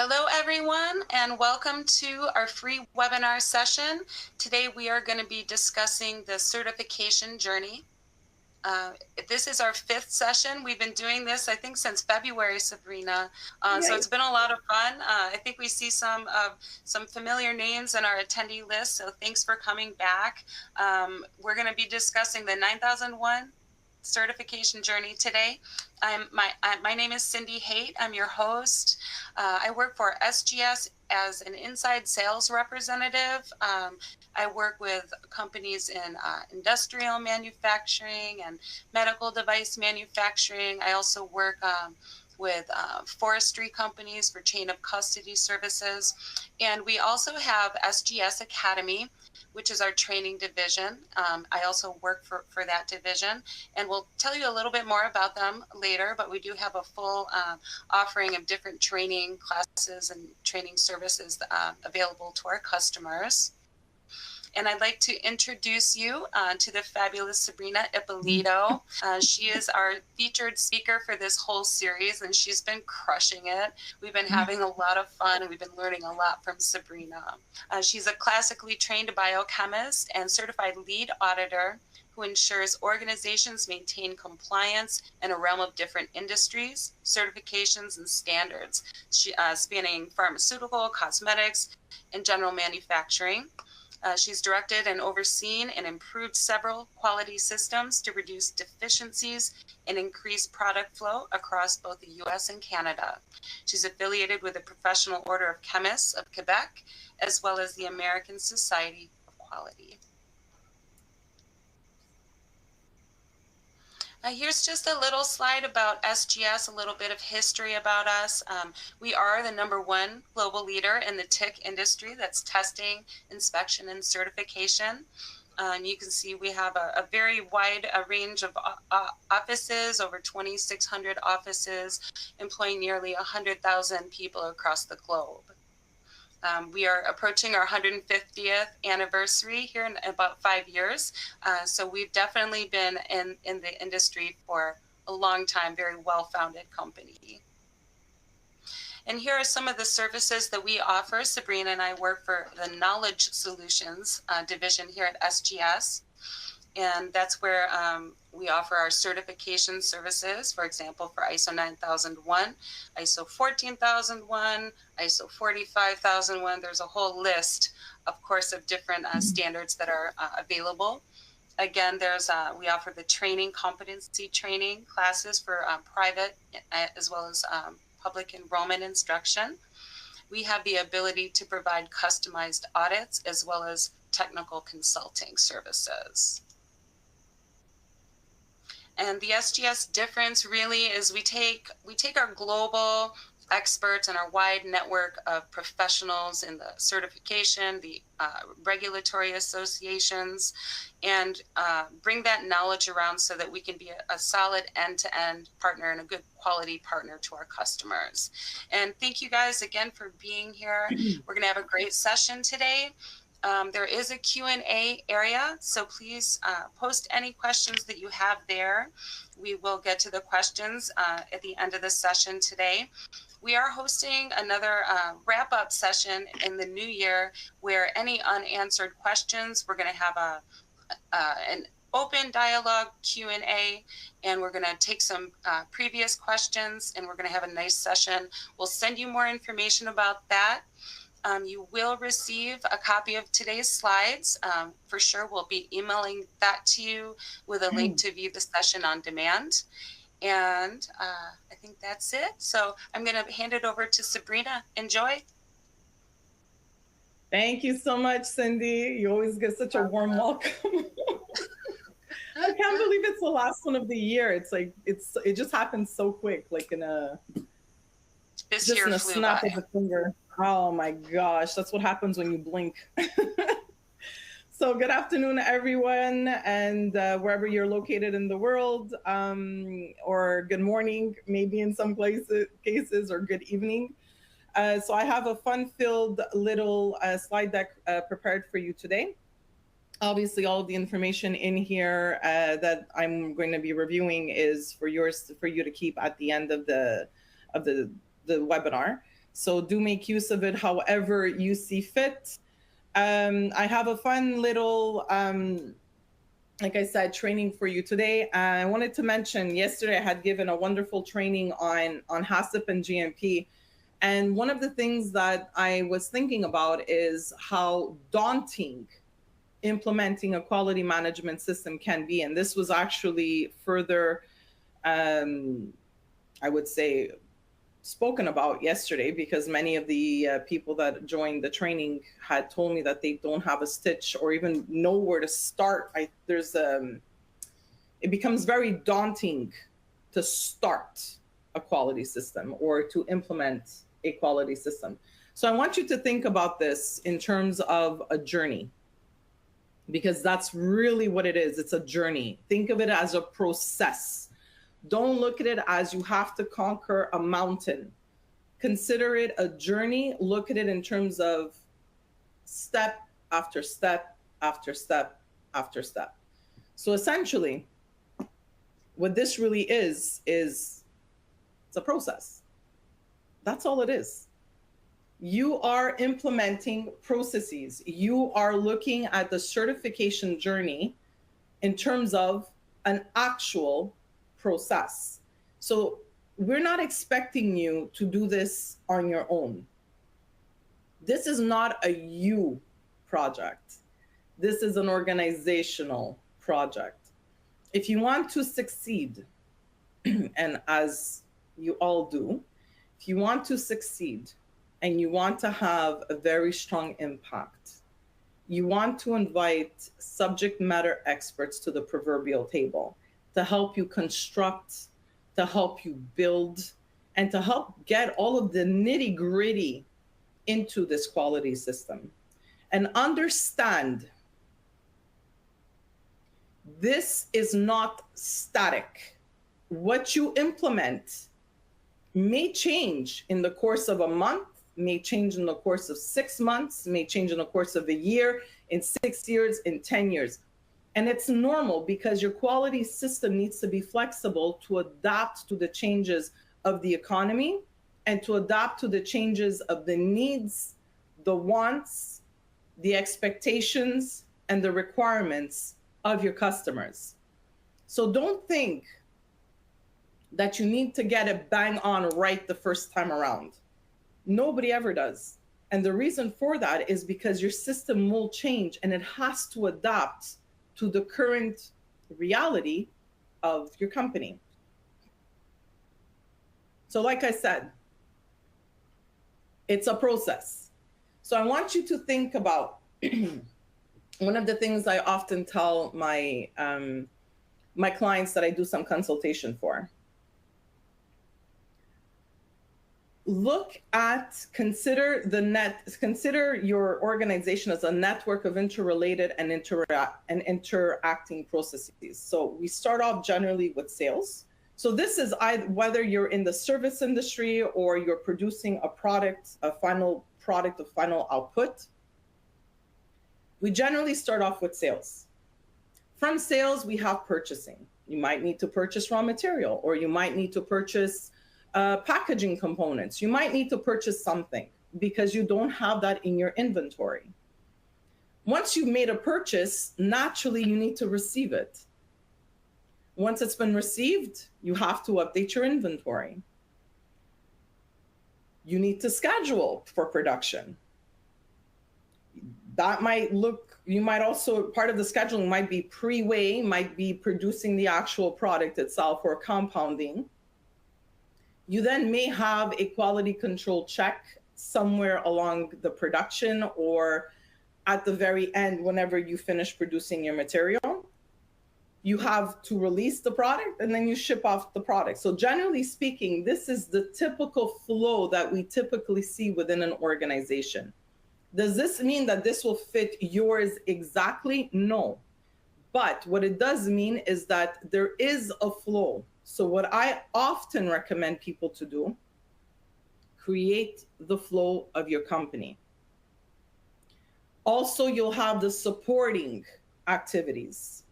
Hello, everyone, and welcome to our free webinar session. Today, we are going to be discussing the certification journey. This is our 5th session. We've been doing this, I think, since February, Sabrina. So it's been a lot of fun. I think we see some familiar names in our attendee list, so thanks for coming back. We're going to be discussing the 9001 certification journey today. My name is Cindy Haight. I'm your host. I work for SGS as an inside sales representative. I work with companies in industrial manufacturing and medical device manufacturing. I also work with forestry companies for chain of custody services. And we also have SGS Academy, which is our training division. I also work for that division, and we'll tell you a little bit more about them later, but we do have a full offering of different training classes and training services available to our customers. And I'd like to introduce you to the fabulous Sabrina Ippolito. She is our featured speaker for this whole series, and she's been crushing it. We've been having a lot of fun, and we've been learning a lot from Sabrina. She's a classically trained biochemist and certified lead auditor who ensures organizations maintain compliance in a realm of different industries, certifications, and standards, spanning pharmaceutical, cosmetics, and general manufacturing. She's directed and overseen and improved several quality systems to reduce deficiencies and increase product flow across both the US and Canada. She's affiliated with the Professional Order of Chemists of Quebec, as well as the American Society of Quality. Here's just a little slide about SGS, a little bit of history about us. We are the #1 global leader in the TIC industry, that's testing, inspection, and certification. You can see we have a very wide range of offices, over 2,600 offices, employing nearly 100,000 people across the globe. We are approaching our 150th anniversary here in about 5 years. So we've definitely been in the industry for a long time, very well-founded company. And here are some of the services that we offer. Sabrina and I work for the Knowledge Solutions division here at SGS. And that's where we offer our certification services, for example, for ISO 9001, ISO 14001, ISO 45001. There's a whole list, of course, of different standards that are available. Again, we offer the training, competency training classes for private as well as public enrollment instruction. We have the ability to provide customized audits as well as technical consulting services. And the SGS difference really is we take our global experts and our wide network of professionals in the certification, the regulatory associations, and bring that knowledge around so that we can be a solid end-to-end partner and a good quality partner to our customers. And thank you guys again for being here. We're going to have a great session today. There is a Q&A area, so please post any questions that you have there. We will get to the questions at the end of the session today. We are hosting another wrap-up session in the new year where any unanswered questions, we're going to have an open dialogue Q&A, and we're going to take some previous questions, and we're going to have a nice session. We'll send you more information about that. You will receive a copy of today's slides. For sure, we'll be emailing that to you with a link to view the session on demand. And I think that's it. So I'm going to hand it over to Sabrina. Enjoy. Thank you so much, Cindy. You always get such a warm welcome. I can't believe it's the last one of the year. It's like it just happens so quick, like in a snap of a finger. Oh my gosh, that's what happens when you blink. So good afternoon, everyone, and wherever you're located in the world, or good morning, maybe in some cases, or good evening. So I have a fun-filled little slide deck prepared for you today. Obviously, all of the information in here that I'm going to be reviewing is for you to keep at the end of the webinar. So do make use of it however you see fit. I have a fun little, like I said, training for you today. I wanted to mention yesterday I had given a wonderful training on HACCP and GMP. And one of the things that I was thinking about is how daunting implementing a quality management system can be. And this was actually further, I would say, spoken about yesterday, because many of the people that joined the training had told me that they don't have a stitch or even know where to start. It becomes very daunting to start a quality system or to implement a quality system. So I want you to think about this in terms of a journey, because that's really what it is. It's a journey. Think of it as a process. Don't look at it as you have to conquer a mountain. Consider it a journey. Look at it in terms of step after step after step after step. So essentially, what this really is it's a process. That's all it is. You are implementing processes. You are looking at the certification journey in terms of an actual process. So we're not expecting you to do this on your own. This is not a you project. This is an organizational project. If you want to succeed, and as you all do, if you want to succeed and you want to have a very strong impact, you want to invite subject matter experts to the proverbial table to help you construct, to help you build, and to help get all of the nitty gritty into this quality system. And understand, this is not static. What you implement may change in the course of a month, may change in the course of 6 months, may change in the course of a year, in 6 years, in 10 years. And it's normal, because your quality system needs to be flexible to adapt to the changes of the economy and to adapt to the changes of the needs, the wants, the expectations, and the requirements of your customers. So don't think that you need to get it bang on right the first time around. Nobody ever does. And the reason for that is because your system will change and it has to adapt to the current reality of your company. So like I said, it's a process. So I want you to think about one of the things I often tell my clients that I do some consultation for. Consider your organization as a network of interrelated and interacting processes. So we start off generally with sales. So this is whether you're in the service industry or you're producing a final product, a final output. We generally start off with sales. From sales, we have purchasing. You might need to purchase raw material, or you might need to purchase packaging components. You might need to purchase something because you don't have that in your inventory. Once you've made a purchase, naturally you need to receive it. Once it's been received, you have to update your inventory. You need to schedule for production. That might part of the scheduling might be pre-weigh, might be producing the actual product itself, or compounding. You then may have a quality control check somewhere along the production, or at the very end, whenever you finish producing your material. You have to release the product, and then you ship off the product. So generally speaking, this is the typical flow that we typically see within an organization. Does this mean that this will fit yours exactly? No. But what it does mean is that there is a flow. So what I often recommend people to do, create the flow of your company. Also, you'll have the supporting activities.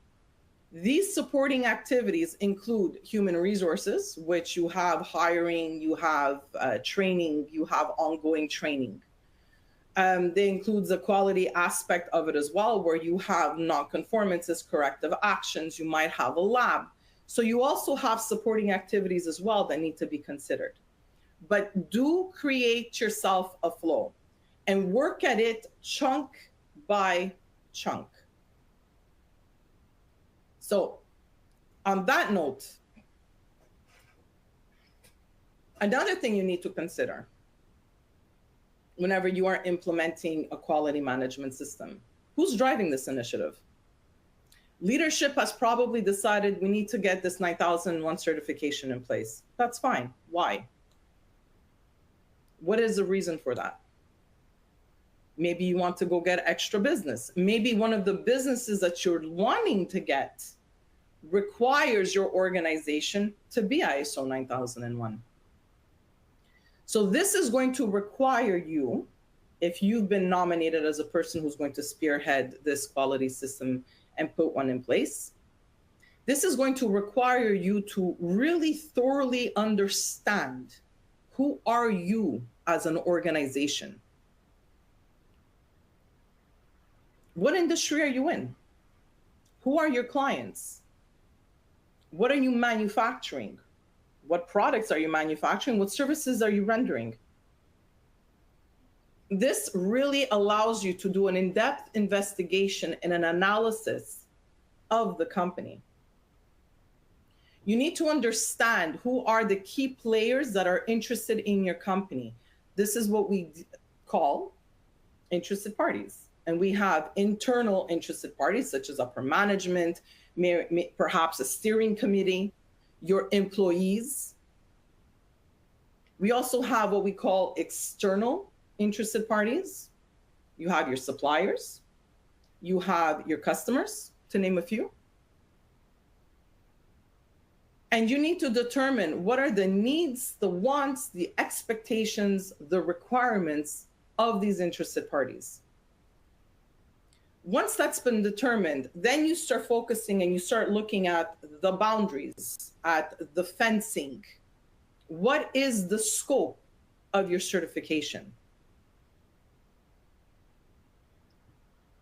These supporting activities include human resources, which you have hiring, you have training, you have ongoing training. They include the quality aspect of it as well, where you have non-conformances, corrective actions, you might have a lab. So you also have supporting activities as well that need to be considered. But do create yourself a flow and work at it chunk by chunk. So on that note, another thing you need to consider whenever you are implementing a quality management system, who's driving this initiative? Leadership has probably decided we need to get this 9001 certification in place. That's fine. Why? What is the reason for that? Maybe you want to go get extra business. Maybe one of the businesses that you're wanting to get requires your organization to be ISO 9001. So this is going to require you, if you've been nominated as a person who's going to spearhead this quality system and put one in place, this is going to require you to really thoroughly understand who are you as an organization. What industry are you in? Who are your clients? What are you manufacturing? What products are you manufacturing? What services are you rendering? This really allows you to do an in-depth investigation and an analysis of the company. You need to understand who are the key players that are interested in your company. This is what we call interested parties. And we have internal interested parties, such as upper management, perhaps a steering committee, your employees. We also have what we call external interested parties. You have your suppliers, you have your customers, to name a few. And you need to determine what are the needs, the wants, the expectations, the requirements of these interested parties. Once that's been determined, then you start focusing and you start looking at the boundaries, at the fencing. What is the scope of your certification?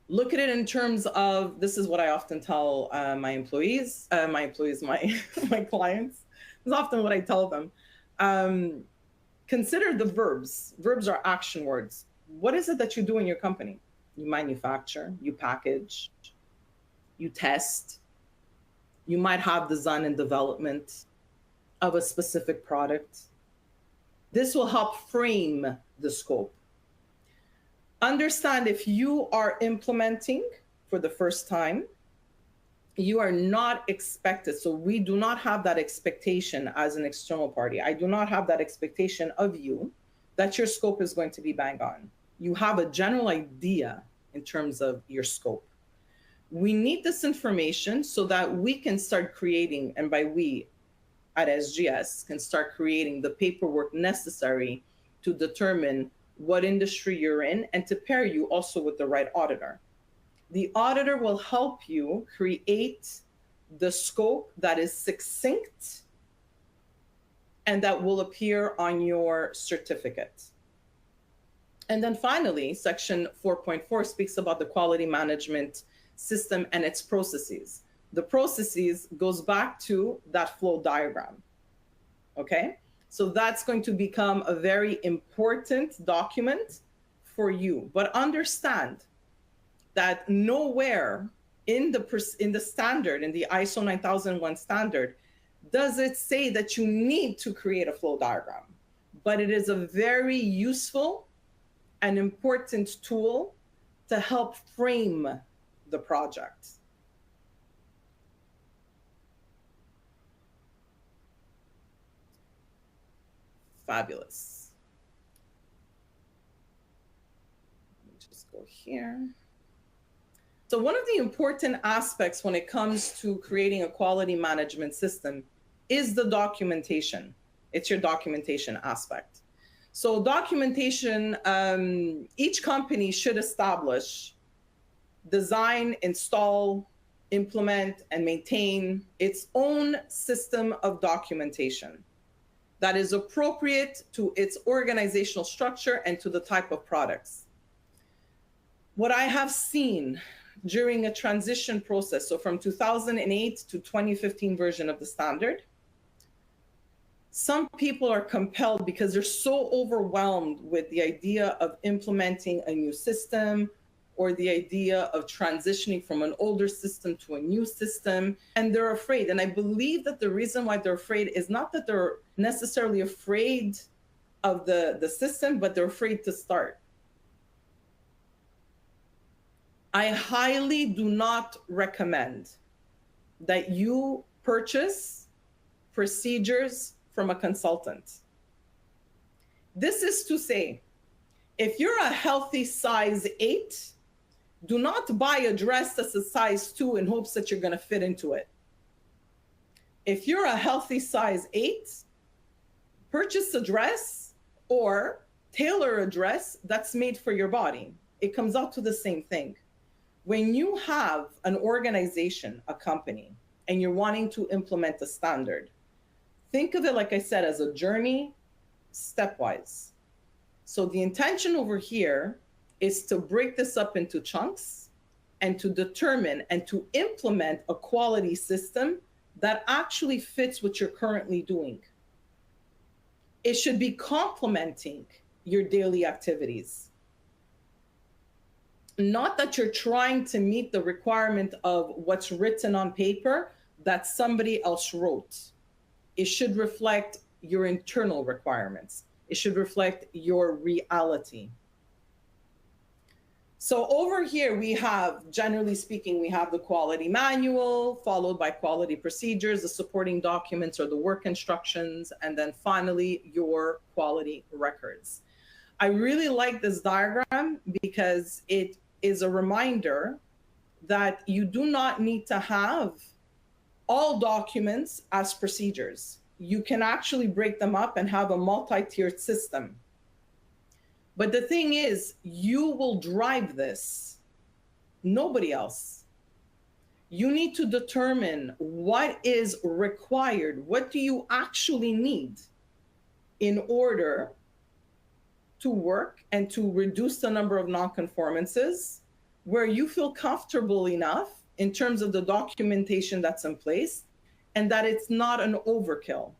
Look at it in terms of, this is what I often tell my clients. It's often what I tell them. Consider the verbs. Verbs are action words. What is it that you do in your company? You manufacture, you package, you test. You might have design and development of a specific product. This will help frame the scope. Understand, if you are implementing for the first time, you are not expected. So we do not have that expectation as an external party. I do not have that expectation of you that your scope is going to be bang on. You have a general idea in terms of your scope. We need this information so that we can start creating, and by we at SGS can start creating the paperwork necessary to determine what industry you're in and to pair you also with the right auditor. The auditor will help you create the scope that is succinct and that will appear on your certificate. And then finally, section 4.4 speaks about the quality management system and its processes. The processes goes back to that flow diagram, okay? So that's going to become a very important document for you. But understand that nowhere in the standard, in the ISO 9001 standard, does it say that you need to create a flow diagram. But it is a very useful and important tool to help frame the project. Fabulous. Let me just go here. So one of the important aspects when it comes to creating a quality management system is the documentation. It's your documentation aspect. So documentation, each company should establish, design, install, implement, and maintain its own system of documentation that is appropriate to its organizational structure and to the type of products. What I have seen during a transition process, so from 2008 to 2015 version of the standard, some people are compelled because they're so overwhelmed with the idea of implementing a new system or the idea of transitioning from an older system to a new system, and they're afraid. And I believe that the reason why they're afraid is not that they're necessarily afraid of the system, but they're afraid to start. I highly do not recommend that you purchase procedures from a consultant. This is to say, if you're a healthy size 8, do not buy a dress that's a size 2 in hopes that you're going to fit into it. If you're a healthy size 8, purchase a dress or tailor a dress that's made for your body. It comes out to the same thing. When you have an organization, a company, and you're wanting to implement a standard, think of it, like I said, as a journey, stepwise. So the intention over here is to break this up into chunks and to determine and to implement a quality system that actually fits what you're currently doing. It should be complementing your daily activities. Not that you're trying to meet the requirement of what's written on paper that somebody else wrote. It should reflect your internal requirements. It should reflect your reality. So over here, we have, generally speaking, we have the quality manual, followed by quality procedures, the supporting documents or the work instructions, and then finally, your quality records. I really like this diagram because it is a reminder that you do not need to have all documents as procedures. You can actually break them up and have a multi-tiered system. But the thing is, you will drive this, nobody else. You need to determine what is required. What do you actually need in order to work and to reduce the number of nonconformances, where you feel comfortable enough in terms of the documentation that's in place and that it's not an overkill.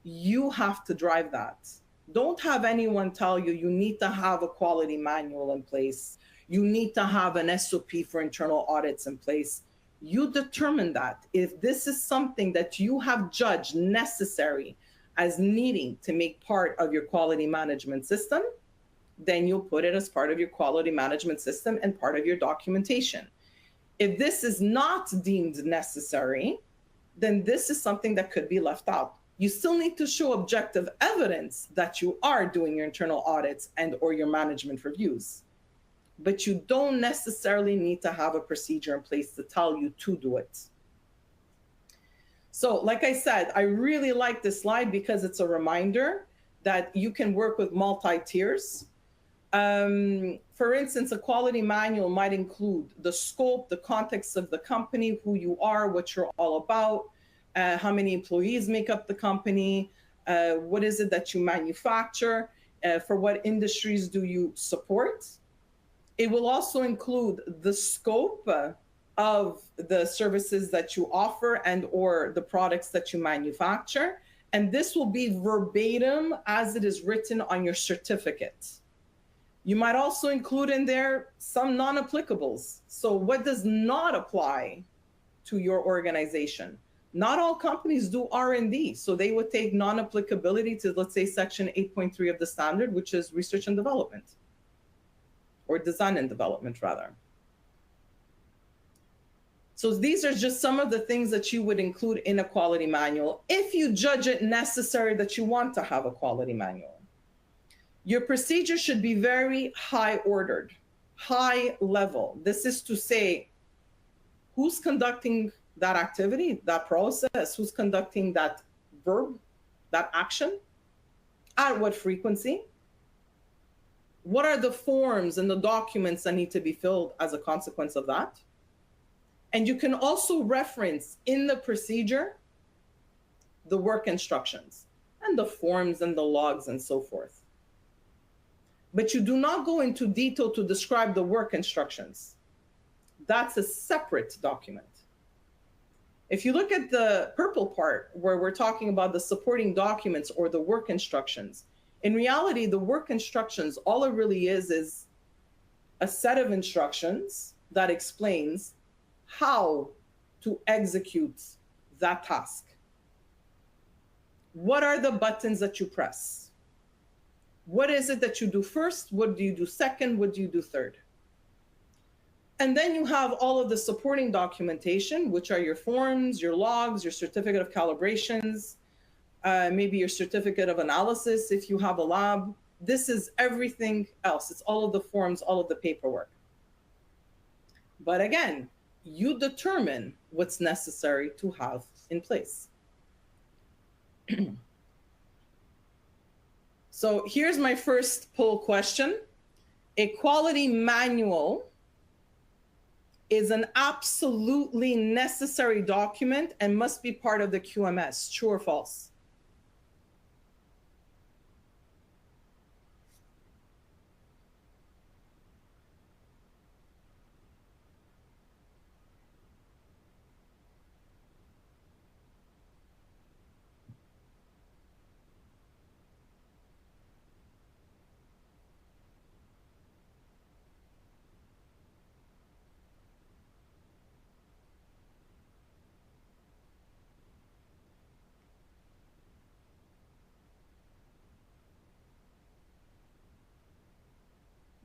You have to drive that. Don't have anyone tell you you need to have a quality manual in place. You need to have an SOP for internal audits in place. You determine that. If this is something that you have judged necessary as needing to make part of your quality management system, then you'll put it as part of your quality management system and part of your documentation. If this is not deemed necessary, then this is something that could be left out. You still need to show objective evidence that you are doing your internal audits and or your management reviews. But you don't necessarily need to have a procedure in place to tell you to do it. So like I said, I really like this slide because it's a reminder that you can work with multi-tiers. For instance, a quality manual might include the scope, the context of the company, who you are, what you're all about, how many employees make up the company, what is it that you manufacture, for what industries do you support. It will also include the scope of the services that you offer and or the products that you manufacture. And this will be verbatim as it is written on your certificate. You might also include in there some non-applicables. So what does not apply to your organization? Not all companies do R&D, so they would take non-applicability to, let's say, section 8.3 of the standard, which is research and development, or design and development, rather. So these are just some of the things that you would include in a quality manual if you judge it necessary that you want to have a quality manual. Your procedure should be very high ordered, high level. This is to say, who's conducting that activity, that process, who's conducting that verb, that action, at what frequency, what are the forms and the documents that need to be filled as a consequence of that, And you can also reference in the procedure the work instructions and the forms and the logs and so forth. But you do not go into detail to describe the work instructions. That's a separate document. If you look at the purple part where we're talking about the supporting documents or the work instructions, in reality, the work instructions, all it really is a set of instructions that explains how to execute that task. What are the buttons that you press? What is it that you do first? What do you do second? What do you do third? And then you have all of the supporting documentation, which are your forms, your logs, your certificate of calibrations, maybe your certificate of analysis if you have a lab. This is everything else. It's all of the forms, all of the paperwork. But again, you determine what's necessary to have in place. So here's my first poll question. A quality manual is an absolutely necessary document and must be part of the QMS. True or false?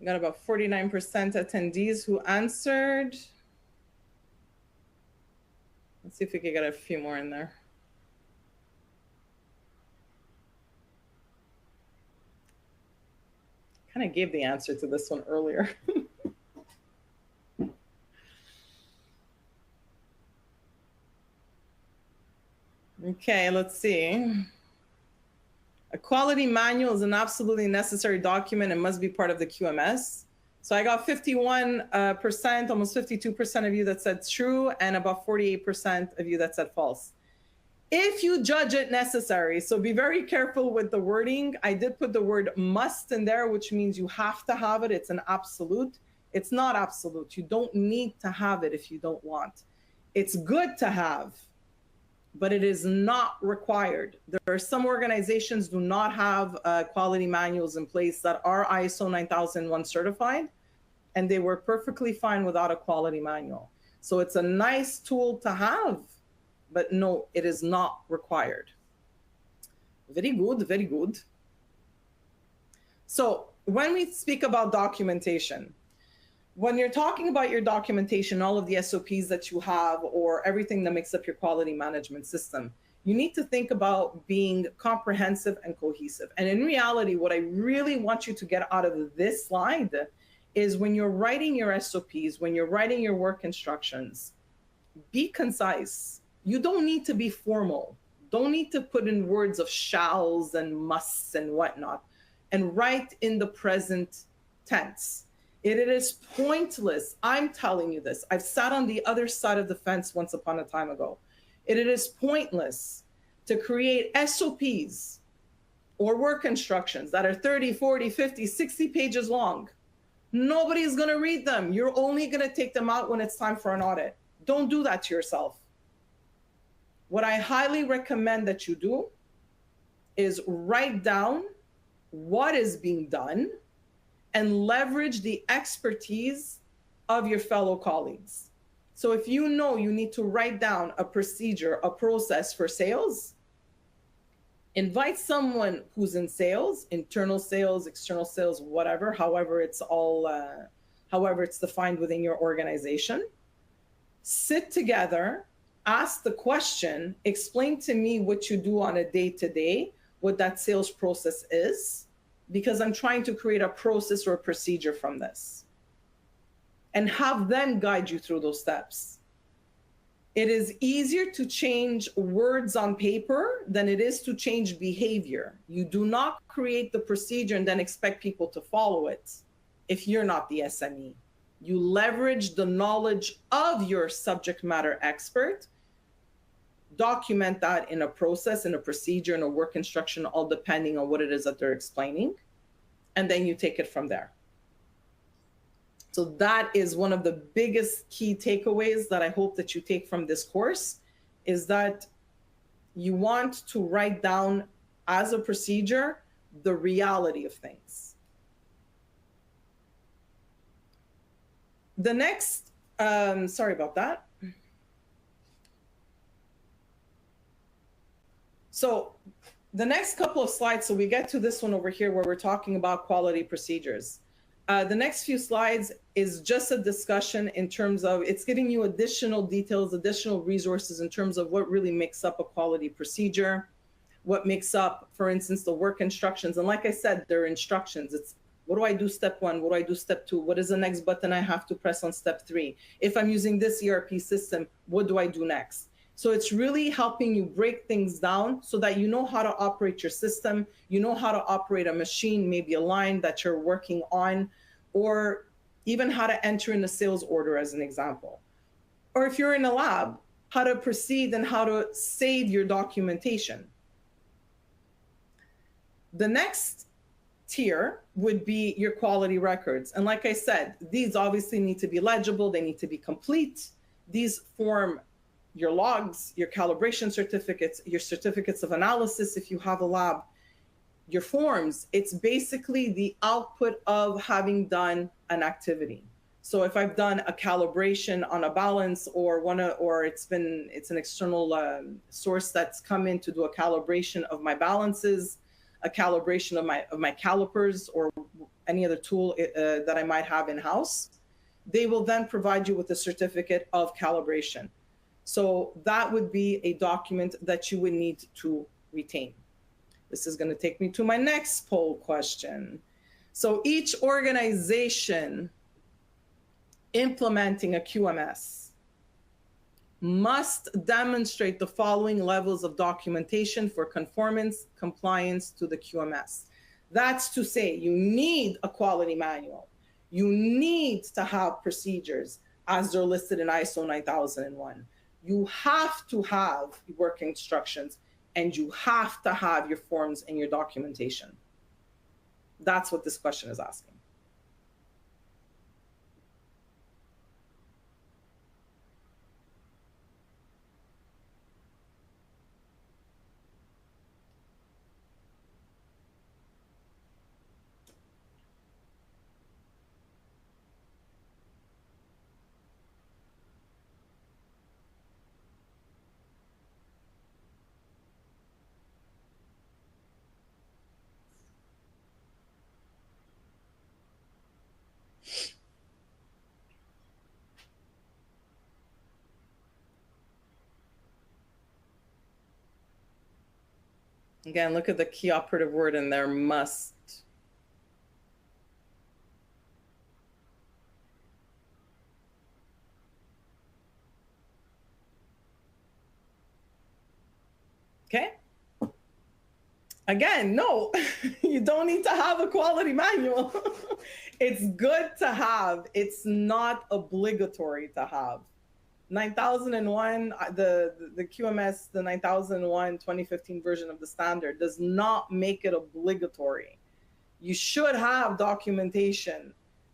Got about 49% attendees who answered. Let's see if we can get a few more in there. Kind of gave the answer to this one earlier. Okay, let's see. A quality manual is an absolutely necessary document and must be part of the QMS. So I got 51%, almost 52% of you that said true, and about 48% of you that said false. If you judge it necessary, so be very careful with the wording. I did put the word must in there, which means you have to have it. It's an absolute. It's not absolute. You don't need to have it if you don't want. It's good to have, but it is not required. There are some organizations do not have quality manuals in place that are ISO 9001 certified, and they work perfectly fine without a quality manual. So it's a nice tool to have, but no, it is not required. Very good, very good. So when we speak about documentation, when you're talking about your documentation, all of the SOPs that you have or everything that makes up your quality management system, you need to think about being comprehensive and cohesive. And in reality, what I really want you to get out of this slide is when you're writing your SOPs, when you're writing your work instructions, be concise. You don't need to be formal. Don't need to put in words of shalls and musts and whatnot, and write in the present tense. It is pointless. I'm telling you this. I've sat on the other side of the fence once upon a time ago. It is pointless to create SOPs or work instructions that are 30, 40, 50, 60 pages long. Nobody's going to read them. You're only going to take them out when it's time for an audit. Don't do that to yourself. What I highly recommend that you do is write down what is being done and leverage the expertise of your fellow colleagues. So if you know you need to write down a procedure, a process for sales, invite someone who's in sales, internal sales, external sales, whatever, however it's defined within your organization. Sit together, ask the question, explain to me what you do on a day-to-day, what that sales process is, because I'm trying to create a process or a procedure from this, and have them guide you through those steps. It is easier to change words on paper than it is to change behavior. You do not create the procedure and then expect people to follow it if you're not the SME. You leverage the knowledge of your subject matter expert, document that in a process, in a procedure, in a work instruction, all depending on what it is that they're explaining, and then you take it from there. So that is one of the biggest key takeaways that I hope that you take from this course, is that you want to write down as a procedure the reality of things. The next, sorry about that. So the next couple of slides, so we get to this one over here where we're talking about quality procedures. The next few slides is just a discussion in terms of, it's giving you additional details, additional resources in terms of what really makes up a quality procedure, what makes up, for instance, the work instructions. And like I said, they're instructions. It's what do I do step 1? What do I do step 2? What is the next button I have to press on step 3? If I'm using this ERP system, what do I do next? So it's really helping you break things down so that you know how to operate your system, you know how to operate a machine, maybe a line that you're working on, or even how to enter in a sales order as an example. Or if you're in a lab, how to proceed and how to save your documentation. The next tier would be your quality records. And like I said, these obviously need to be legible, they need to be complete. These form your logs, your calibration certificates, your certificates of analysis if you have a lab, your forms. It's basically the output of having done an activity. So if I've done a calibration on a balance, or it's an external source that's come in to do a calibration of my balances, a calibration of my calipers, or any other tool that I might have in-house, they will then provide you with a certificate of calibration. So that would be a document that you would need to retain. This is going to take me to my next poll question. So each organization implementing a QMS must demonstrate the following levels of documentation for conformance, compliance to the QMS. That's to say, you need a quality manual. You need to have procedures as they're listed in ISO 9001. You have to have work instructions, and you have to have your forms and your documentation. That's what this question is asking. Again, look at the key operative word in there, must. Okay. Again, no, you don't need to have a quality manual. It's good to have. It's not obligatory to have. 9001, the QMS, the 9001 2015 version of the standard does not make it obligatory. You should have documentation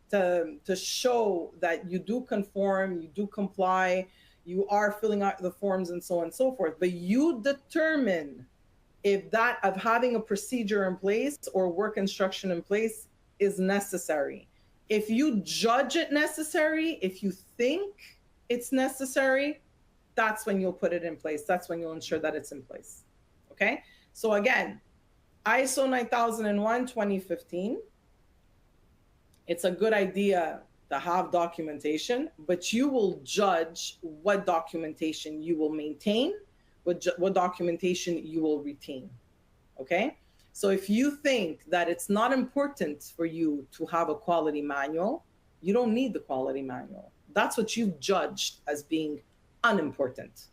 to show that you do conform, you do comply, you are filling out the forms and so on and so forth. But you determine if that of having a procedure in place or work instruction in place is necessary. If you judge it necessary, if you think it's necessary, that's when you'll put it in place. That's when you'll ensure that it's in place. Okay. So again, ISO 9001 2015, it's a good idea to have documentation, but you will judge what documentation you will maintain, what documentation you will retain. Okay. So if you think that it's not important for you to have a quality manual, you don't need the quality manual. That's what you've judged as being unimportant.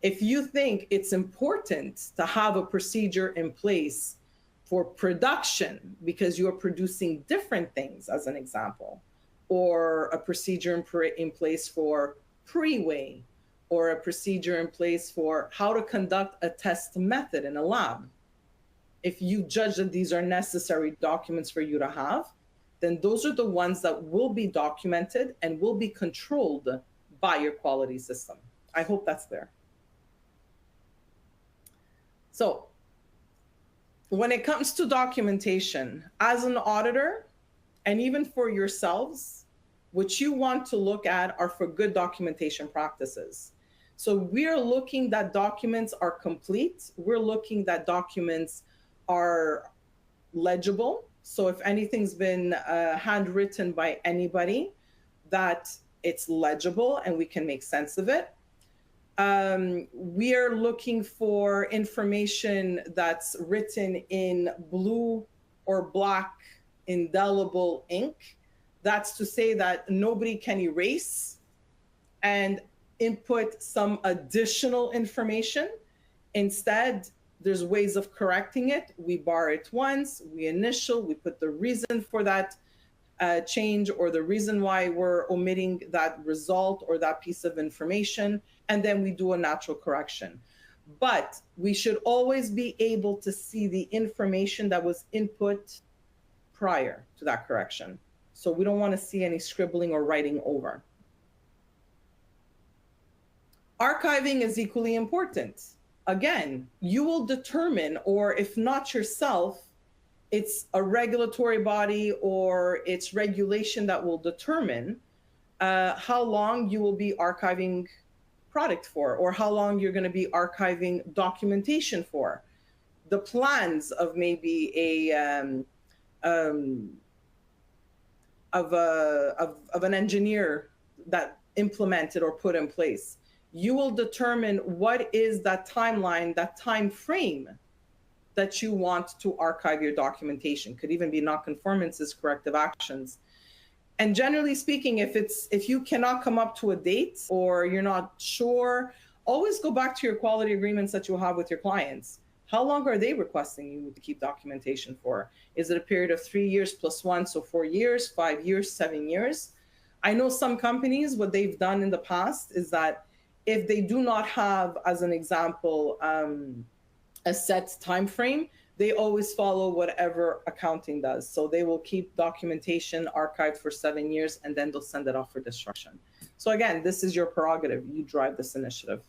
If you think it's important to have a procedure in place for production because you're producing different things, as an example, or a procedure in place for pre-weigh, or a procedure in place for how to conduct a test method in a lab. If you judge that these are necessary documents for you to have, then those are the ones that will be documented and will be controlled by your quality system. I hope that's there. So when it comes to documentation, as an auditor, and even for yourselves, what you want to look at are for good documentation practices. So we're looking that documents are complete. We're looking that documents are legible. So if anything's been handwritten by anybody, that it's legible and we can make sense of it. We are looking for information that's written in blue or black indelible ink. That's to say that nobody can erase and input some additional information. Instead, there's ways of correcting it. We bar it once, we initial, we put the reason for that change or the reason why we're omitting that result or that piece of information, and then we do a natural correction. But we should always be able to see the information that was input prior to that correction. So we don't want to see any scribbling or writing over. Archiving is equally important. Again, you will determine, or if not yourself, it's a regulatory body or it's regulation that will determine how long you will be archiving product for, or how long you're going to be archiving documentation for. The plans of maybe of an engineer that implemented or put in place. You will determine what is that timeline, that time frame that you want to archive your documentation. Could even be non-conformances, corrective actions. And generally speaking, if you cannot come up to a date or you're not sure, always go back to your quality agreements that you have with your clients. How long are they requesting you to keep documentation for? Is it a period of 3 years plus 1, so 4 years, 5 years, 7 years? I know some companies, what they've done in the past is that if they do not have, as an example, a set time frame, they always follow whatever accounting does. So they will keep documentation archived for 7 years and then they'll send it off for destruction. So again, this is your prerogative. You drive this initiative.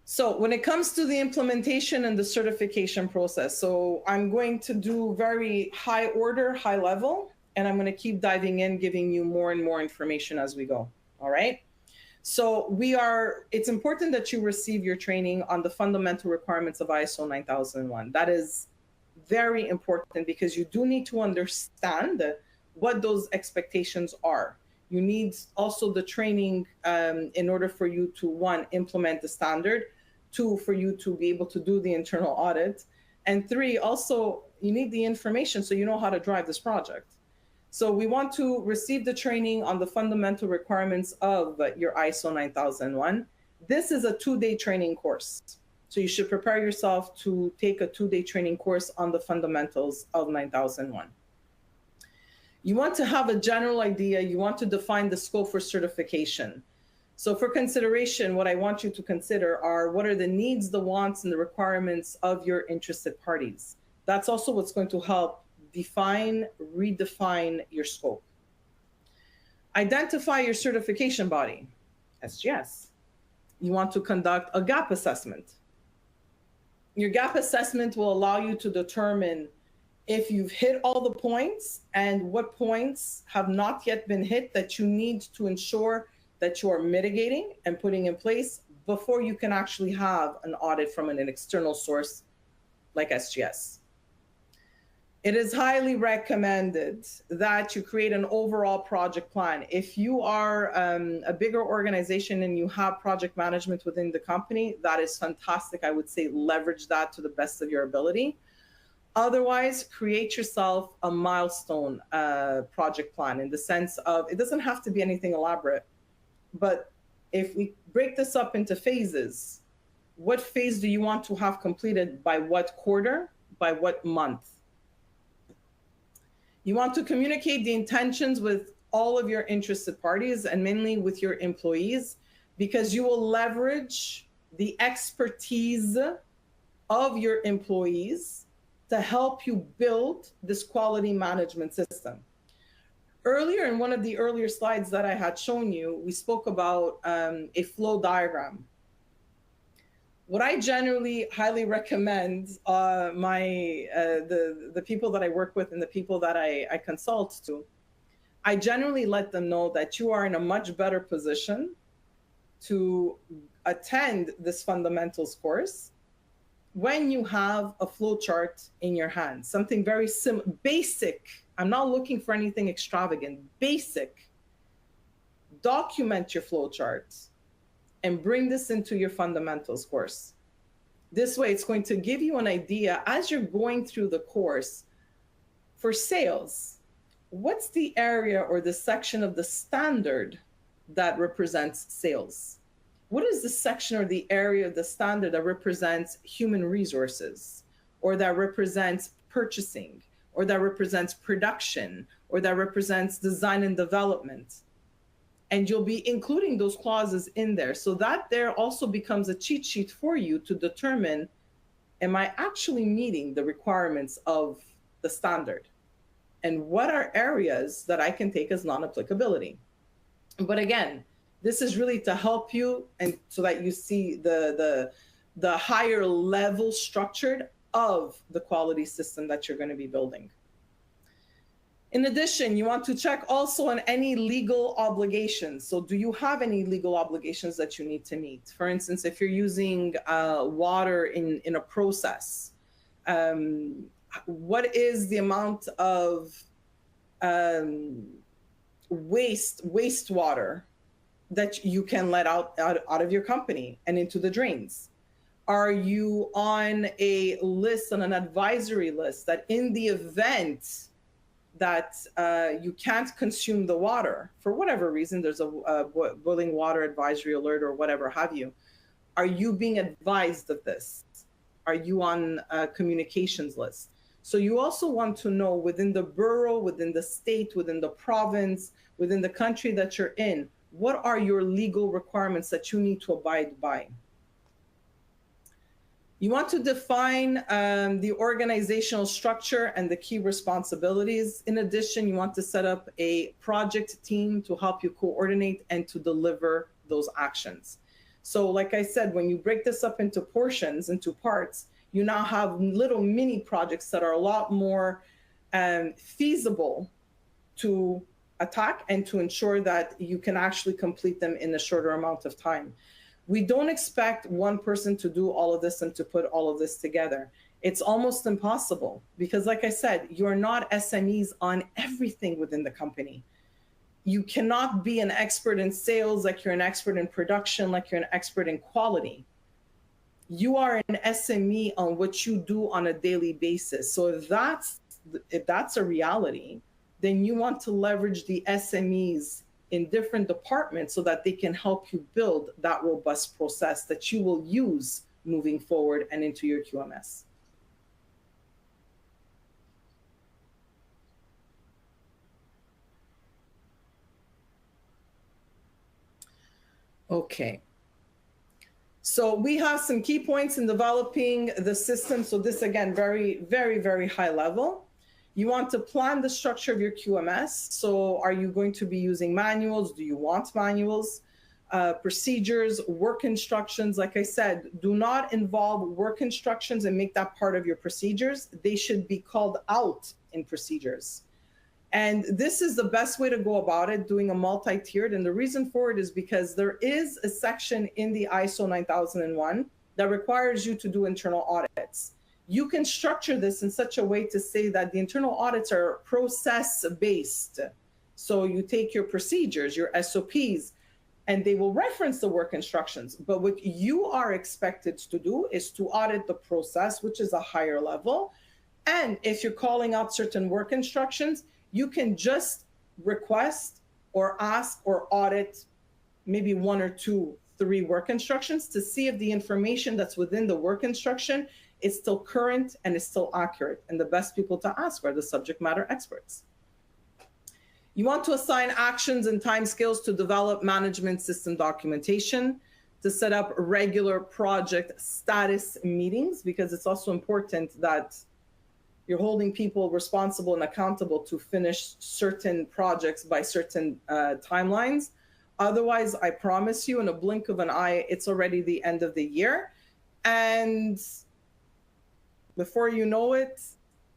So when it comes to the implementation and the certification process, so I'm going to do very high order, high level, and I'm going to keep diving in, giving you more and more information as we go. All right. So it's important that you receive your training on the fundamental requirements of ISO 9001. That is very important because you do need to understand what those expectations are. You need also the training in order for you to, 1, implement the standard, 2, for you to be able to do the internal audit, and 3, also you need the information so you know how to drive this project. So we want to receive the training on the fundamental requirements of your ISO 9001. This is a 2-day training course. So you should prepare yourself to take a 2-day training course on the fundamentals of 9001. You want to have a general idea. You want to define the scope for certification. So for consideration, what I want you to consider are what are the needs, the wants, and the requirements of your interested parties. That's also what's going to help define, redefine your scope. Identify your certification body, SGS. You want to conduct a gap assessment. Your gap assessment will allow you to determine if you've hit all the points and what points have not yet been hit that you need to ensure that you are mitigating and putting in place before you can actually have an audit from an external source like SGS. It is highly recommended that you create an overall project plan. If you are a bigger organization and you have project management within the company, that is fantastic. I would say leverage that to the best of your ability. Otherwise, create yourself a milestone project plan in the sense of, it doesn't have to be anything elaborate, but if we break this up into phases, what phase do you want to have completed by what quarter, by what month? You want to communicate the intentions with all of your interested parties and mainly with your employees, because you will leverage the expertise of your employees to help you build this quality management system. Earlier, in one of the earlier slides that I had shown you, we spoke about a flow diagram. What I generally highly recommend the people that I work with and the people that I consult to, I generally let them know that you are in a much better position to attend this fundamentals course when you have a flow chart in your hand, something very basic. I'm not looking for anything extravagant, basic. Document your flow charts and bring this into your fundamentals course. This way, it's going to give you an idea as you're going through the course. For sales, what's the area or the section of the standard that represents sales? What is the section or the area of the standard that represents human resources, or that represents purchasing, or that represents production, or that represents design and development? And you'll be including those clauses in there, so that there also becomes a cheat sheet for you to determine, am I actually meeting the requirements of the standard? And what are areas that I can take as non-applicability? But again, this is really to help you and so that you see the higher level structured of the quality system that you're going to be building. In addition, you want to check also on any legal obligations. So do you have any legal obligations that you need to meet? For instance, if you're using water in a process, what is the amount of wastewater that you can let out of your company and into the drains? Are you on a list, on an advisory list, that in the event that you can't consume the water for whatever reason, there's a boiling water advisory alert or whatever have you, are you being advised of this? Are you on a communications list? So you also want to know within the borough, within the state, within the province, within the country that you're in, what are your legal requirements that you need to abide by? You want to define the organizational structure and the key responsibilities. In addition, you want to set up a project team to help you coordinate and to deliver those actions. So like I said, when you break this up into portions, into parts, you now have little mini projects that are a lot more feasible to attack and to ensure that you can actually complete them in a shorter amount of time. We don't expect one person to do all of this and to put all of this together. It's almost impossible because, like I said, you're not SMEs on everything within the company. You cannot be an expert in sales like you're an expert in production, like you're an expert in quality. You are an SME on what you do on a daily basis. So if that's a reality, then you want to leverage the SMEs in different departments so that they can help you build that robust process that you will use moving forward and into your QMS. Okay. So we have some key points in developing the system. So this, again, very, very, very high level. You want to plan the structure of your QMS. So are you going to be using manuals? Do you want manuals? Procedures, work instructions. Like I said, do not involve work instructions and make that part of your procedures. They should be called out in procedures. And this is the best way to go about it, doing a multi-tiered. And the reason for it is because there is a section in the ISO 9001 that requires you to do internal audits. You can structure this in such a way to say that the internal audits are process-based. So you take your procedures, your SOPs, and they will reference the work instructions. But what you are expected to do is to audit the process, which is a higher level. And if you're calling out certain work instructions, you can just request or ask or audit maybe 1 or 2, 3 work instructions to see if the information that's within the work instruction is still current and is still accurate. And the best people to ask are the subject matter experts. You want to assign actions and timescales to develop management system documentation, to set up regular project status meetings, because it's also important that you're holding people responsible and accountable to finish certain projects by certain timelines. Otherwise, I promise you, in a blink of an eye, it's already the end of the year. And before you know it,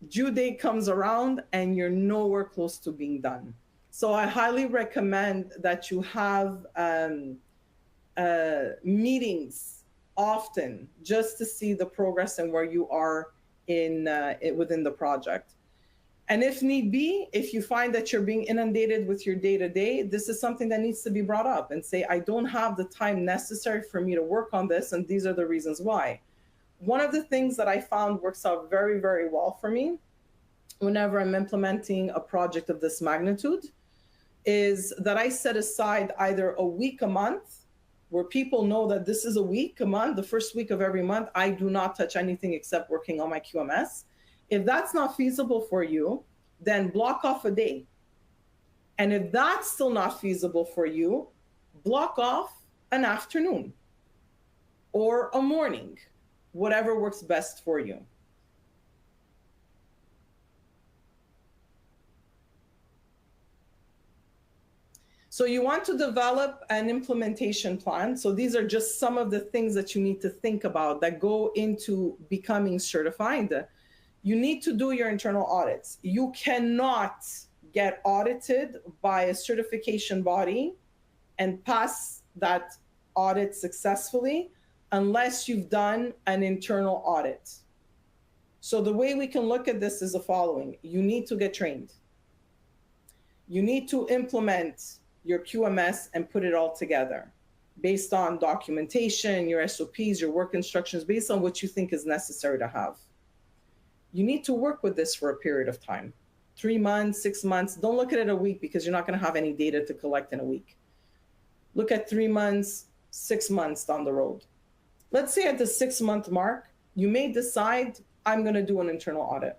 due date comes around and you're nowhere close to being done. So I highly recommend that you have meetings often, just to see the progress and where you are within the project. And if need be, if you find that you're being inundated with your day-to-day, this is something that needs to be brought up and say, I don't have the time necessary for me to work on this, and these are the reasons why. One of the things that I found works out very, very well for me whenever I'm implementing a project of this magnitude is that I set aside either a week, a month, where people know that this is a week, a month, the first week of every month, I do not touch anything except working on my QMS. If that's not feasible for you, then block off a day. And if that's still not feasible for you, block off an afternoon or a morning, whatever works best for you. So you want to develop an implementation plan. So these are just some of the things that you need to think about that go into becoming certified. You need to do your internal audits. You cannot get audited by a certification body and pass that audit successfully unless you've done an internal audit. So the way we can look at this is the following. You need to get trained. You need to implement your QMS and put it all together based on documentation, your SOPs, your work instructions, based on what you think is necessary to have. You need to work with this for a period of time, 3 months, 6 months. Don't look at it a week because you're not going to have any data to collect in a week. Look at 3 months, 6 months down the road. Let's say at the 6-month mark, you may decide, I'm going to do an internal audit.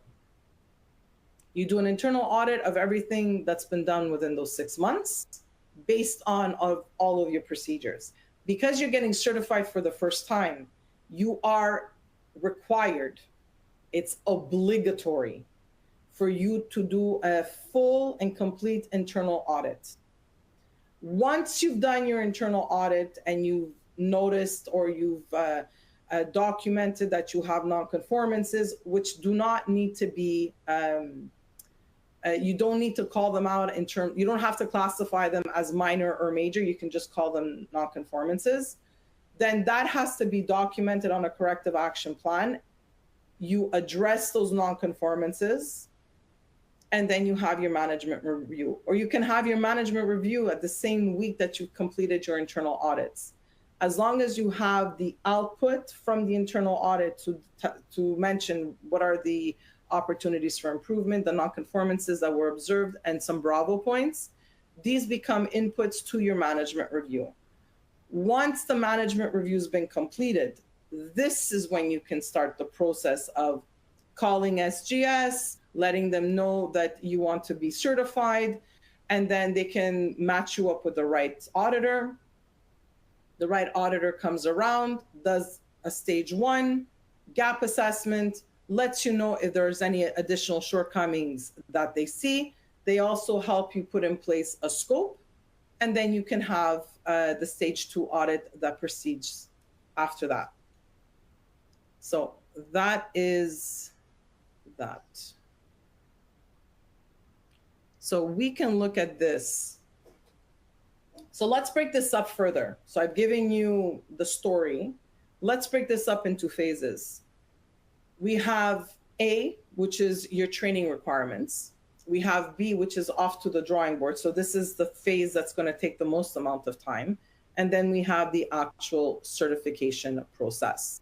You do an internal audit of everything that's been done within those 6 months based on all of your procedures. Because you're getting certified for the first time, you are required, it's obligatory for you to do a full and complete internal audit. Once you've done your internal audit and you've noticed or you've documented that you have non-conformances, which do not need to be you don't need to call them out in terms, you don't have to classify them as minor or major, you can just call them non-conformances. Then that has to be documented on a corrective action plan. You address those non-conformances, and then you have your management review. Or you can have your management review at the same week that you've completed your internal audits. As long as you have the output from the internal audit to mention what are the opportunities for improvement, the non-conformances that were observed, and some Bravo points, these become inputs to your management review. Once the management review has been completed, this is when you can start the process of calling SGS, letting them know that you want to be certified, and then they can match you up with the right auditor. The right auditor comes around, does a stage 1 gap assessment, lets you know if there's any additional shortcomings that they see. They also help you put in place a scope, and then you can have the stage 2 audit that proceeds after that. So that is that. So we can look at this. So let's break this up further. So I've given you the story. Let's break this up into phases. We have A, which is your training requirements. We have B, which is off to the drawing board. So this is the phase that's going to take the most amount of time. And then we have the actual certification process.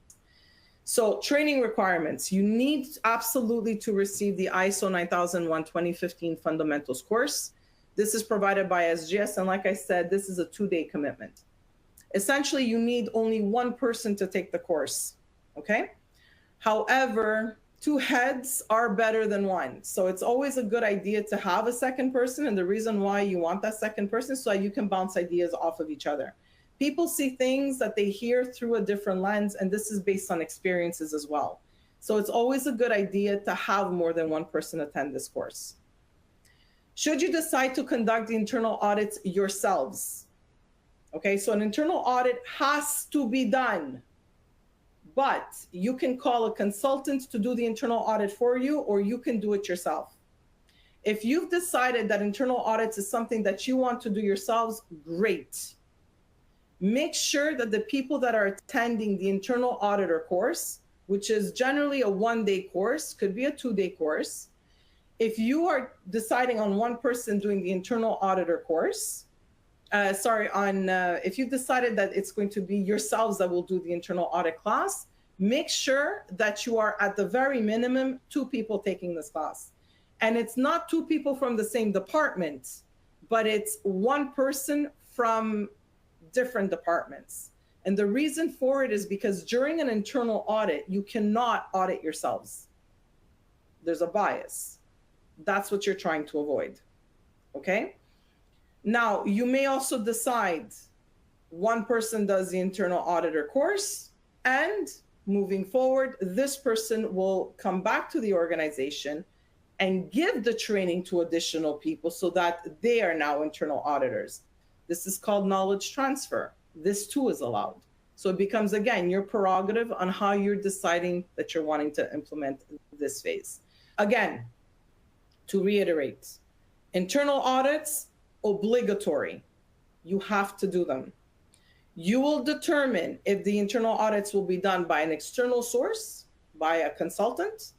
So training requirements, you need absolutely to receive the ISO 9001:2015 fundamentals course. This is provided by SGS. And like I said, this is a 2-day commitment. Essentially, you need only one person to take the course, okay? However, 2 heads are better than 1. So it's always a good idea to have a second person. And the reason why you want that second person is so you can bounce ideas off of each other. People see things that they hear through a different lens, and this is based on experiences as well. So it's always a good idea to have more than one person attend this course. Should you decide to conduct the internal audits yourselves? Okay, so an internal audit has to be done, but you can call a consultant to do the internal audit for you, or you can do it yourself. If you've decided that internal audits is something that you want to do yourselves, great. Make sure that the people that are attending the internal auditor course, which is generally a 1-day course, could be a 2-day course. If you are deciding on one person doing the internal auditor course, if you decided that it's going to be yourselves that will do the internal audit class, make sure that you are at the very minimum 2 people taking this class. And it's not 2 people from the same department, but it's 1 person from different departments. And the reason for it is because during an internal audit, you cannot audit yourselves. There's a bias. That's what you're trying to avoid. Okay? Now, you may also decide 1 person does the internal auditor course, and moving forward, this person will come back to the organization and give the training to additional people so that they are now internal auditors. This is called knowledge transfer. This too is allowed. So it becomes, again, your prerogative on how you're deciding that you're wanting to implement this phase. Again, to reiterate, internal audits, obligatory. You have to do them. You will determine if the internal audits will be done by an external source, by a consultant,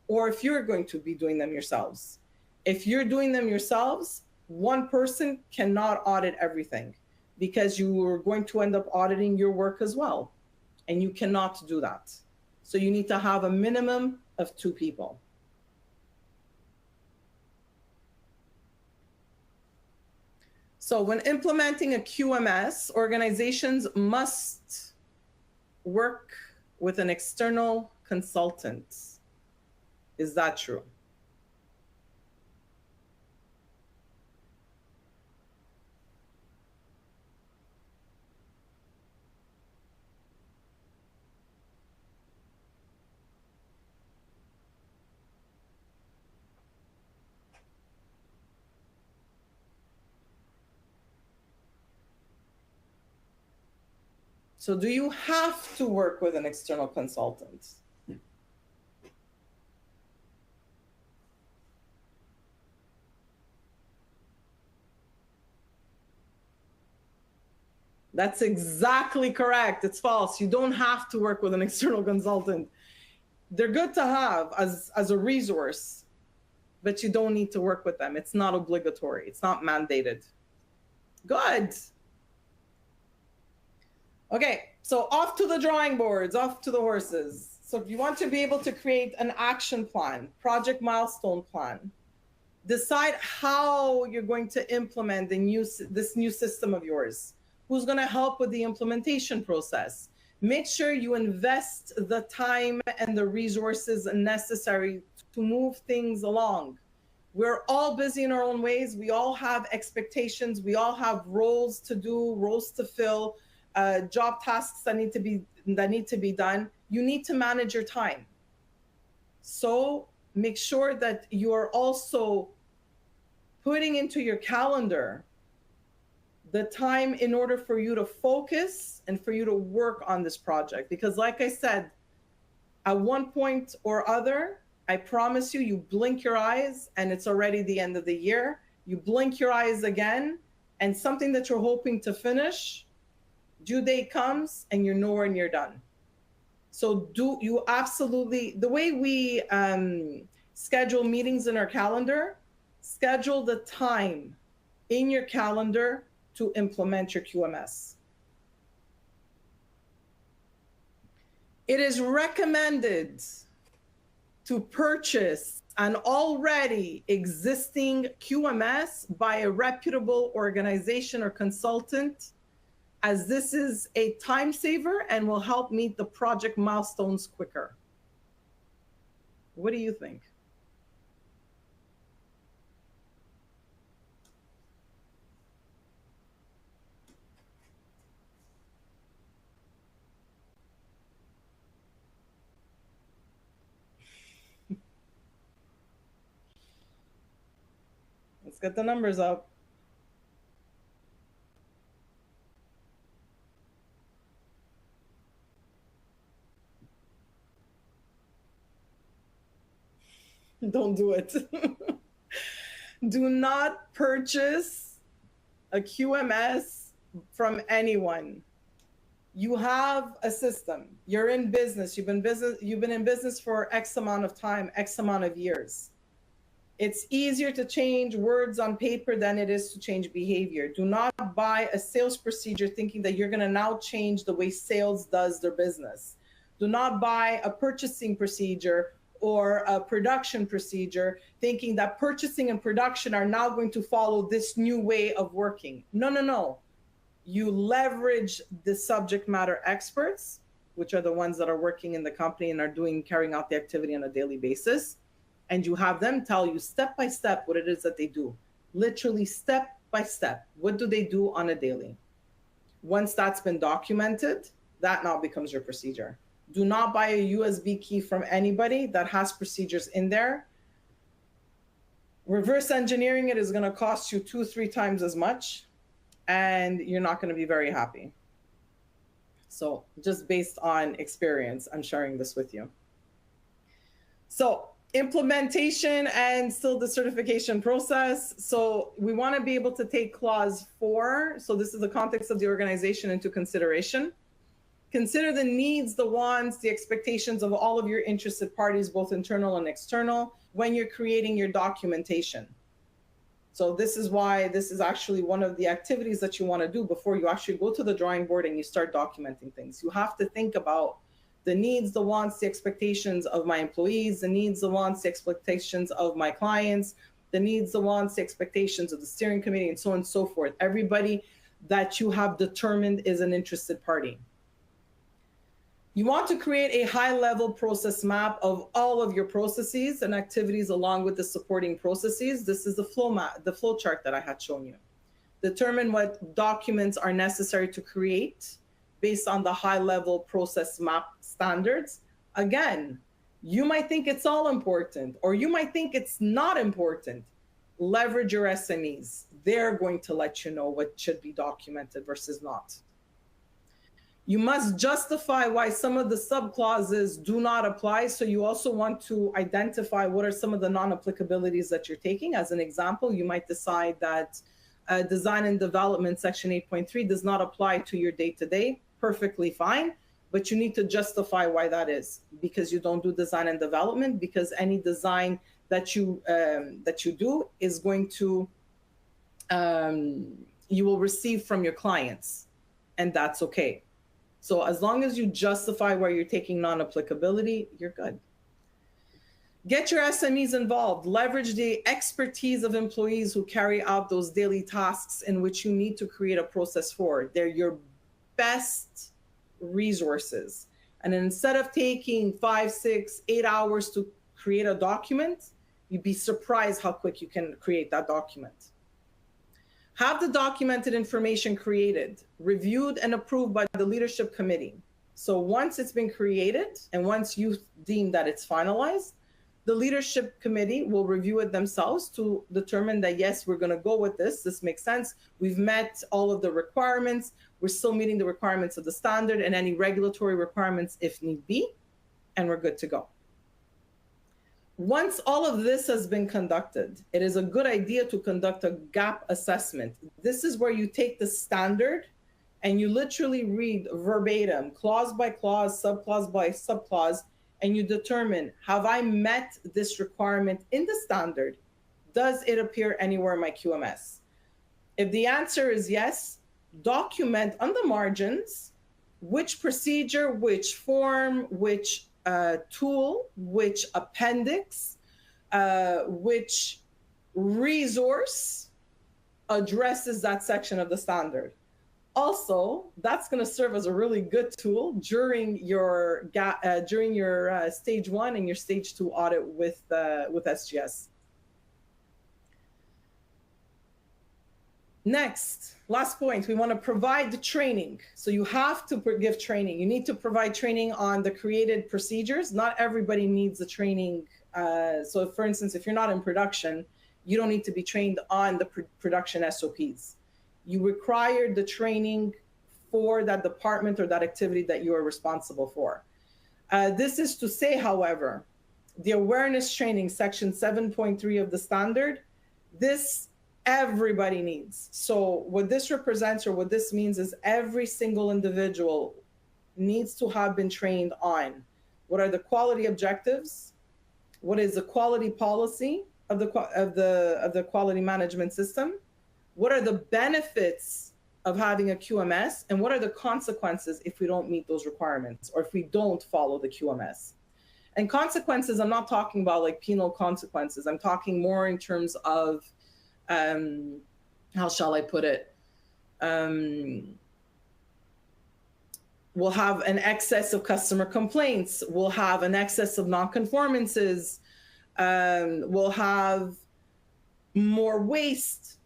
or if you're going to be doing them yourselves. If you're doing them yourselves, 1 person cannot audit everything, because you are going to end up auditing your work as well. And you cannot do that. So you need to have a minimum of 2 people. So when implementing a QMS, organizations must work with an external consultant. Is that true? So do you have to work with an external consultant? That's exactly correct. It's false. You don't have to work with an external consultant. They're good to have as a resource, but you don't need to work with them. It's not obligatory. It's not mandated. Good. Okay, so off to the drawing boards, off to the horses. So if you want to be able to create an action plan, project milestone plan, decide how you're going to implement this new system of yours. Who's going to help with the implementation process? Make sure you invest the time and the resources necessary to move things along. We're all busy in our own ways. We all have expectations. We all have roles to do, roles to fill, job tasks that need to be done. You need to manage your time. So make sure that you are also putting into your calendar the time in order for you to focus and for you to work on this project. Because like I said, at one point or other, I promise you, you blink your eyes and it's already the end of the year. You blink your eyes again and something that you're hoping to finish, due date comes and you're nowhere near done. So do you absolutely, the way we schedule meetings in our calendar, schedule the time in your calendar to implement your QMS. It is recommended to purchase an already existing QMS by a reputable organization or consultant, as this is a time saver and will help meet the project milestones quicker. What do you think? Let's get the numbers up. Don't do it. Do not purchase a QMS from anyone. You have a system. You're in business. You've been in business for X amount of time, X amount of years. It's easier to change words on paper than it is to change behavior. Do not buy a sales procedure thinking that you're going to now change the way sales does their business. Do not buy a purchasing procedure or a production procedure thinking that purchasing and production are now going to follow this new way of working. No, no, no. You leverage the subject matter experts, which are the ones that are working in the company and are carrying out the activity on a daily basis. And you have them tell you step by step what it is that they do. Literally step by step. What do they do on a daily? Once that's been documented, that now becomes your procedure. Do not buy a USB key from anybody that has procedures in there. Reverse engineering it is going to cost you 2-3 times as much, and you're not going to be very happy. So just based on experience, I'm sharing this with you. So implementation and still the certification process. So we want to be able to take clause 4. So this is the context of the organization into consideration. Consider the needs, the wants, the expectations of all of your interested parties, both internal and external, when you're creating your documentation. So this is why this is actually one of the activities that you want to do before you actually go to the drawing board and you start documenting things. You have to think about the needs, the wants, the expectations of my employees, the needs, the wants, the expectations of my clients, the needs, the wants, the expectations of the steering committee, and so on and so forth. Everybody that you have determined is an interested party. You want to create a high-level process map of all of your processes and activities along with the supporting processes. This is the flow map, the flow chart that I had shown you. Determine what documents are necessary to create based on the high-level process map standards. Again, you might think it's all important, or you might think it's not important. Leverage your SMEs. They're going to let you know what should be documented versus not. You must justify why some of the sub-clauses do not apply. So you also want to identify what are some of the non-applicabilities that you're taking. As an example, you might decide that design and development section 8.3 does not apply to your day-to-day. Perfectly fine, but you need to justify why that is, because you don't do design and development, because any design that you do is going to, you will receive from your clients, and that's okay. So as long as you justify where you're taking non-applicability, you're good. Get your SMEs involved. Leverage the expertise of employees who carry out those daily tasks in which you need to create a process for. They're your best resources. And instead of taking 5, 6, 8 hours to create a document, you'd be surprised how quick you can create that document. Have the documented information created, reviewed, and approved by the leadership committee. So once it's been created and once you deem that it's finalized, the leadership committee will review it themselves to determine that, yes, we're going to go with this. This makes sense. We've met all of the requirements. We're still meeting the requirements of the standard and any regulatory requirements if need be, and we're good to go. Once all of this has been conducted, it is a good idea to conduct a gap assessment. This is where you take the standard and you literally read verbatim, clause by clause, subclause by subclause, and you determine, have I met this requirement in the standard? Does it appear anywhere in my QMS? If the answer is yes, document on the margins which procedure, which form, which tool, which appendix, which resource addresses that section of the standard. Also, that's going to serve as a really good tool during your stage 1 and your stage 2 audit with SGS. Next, last point, we want to provide the training. So you have to give training. You need to provide training on the created procedures. Not everybody needs the training. So for instance, if you're not in production, you don't need to be trained on the production SOPs. You require the training for that department or that activity that you are responsible for. This is to say, however, the awareness training, section 7.3 of the standard, this everybody needs. So what this represents, or what this means, is every single individual needs to have been trained on what are the quality objectives, what is the quality policy of the quality management system, what are the benefits of having a QMS, and what are the consequences if we don't meet those requirements or if we don't follow the QMS. And consequences, I'm not talking about like penal consequences. I'm talking more in terms of how shall I put it? We'll have an excess of customer complaints. We'll have an excess of non-conformances. We'll have more waste,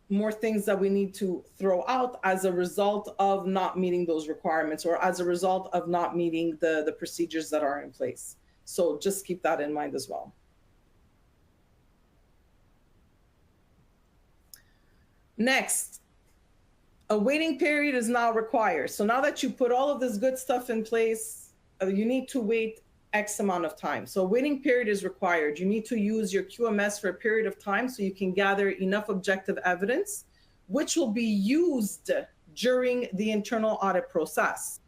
more things that we need to throw out as a result of not meeting those requirements, or as a result of not meeting the procedures that are in place. So just keep that in mind as well. Next, a waiting period is now required. So now that you put all of this good stuff in place, you need to wait X amount of time. So a waiting period is required. You need to use your QMS for a period of time so you can gather enough objective evidence, which will be used during the internal audit process.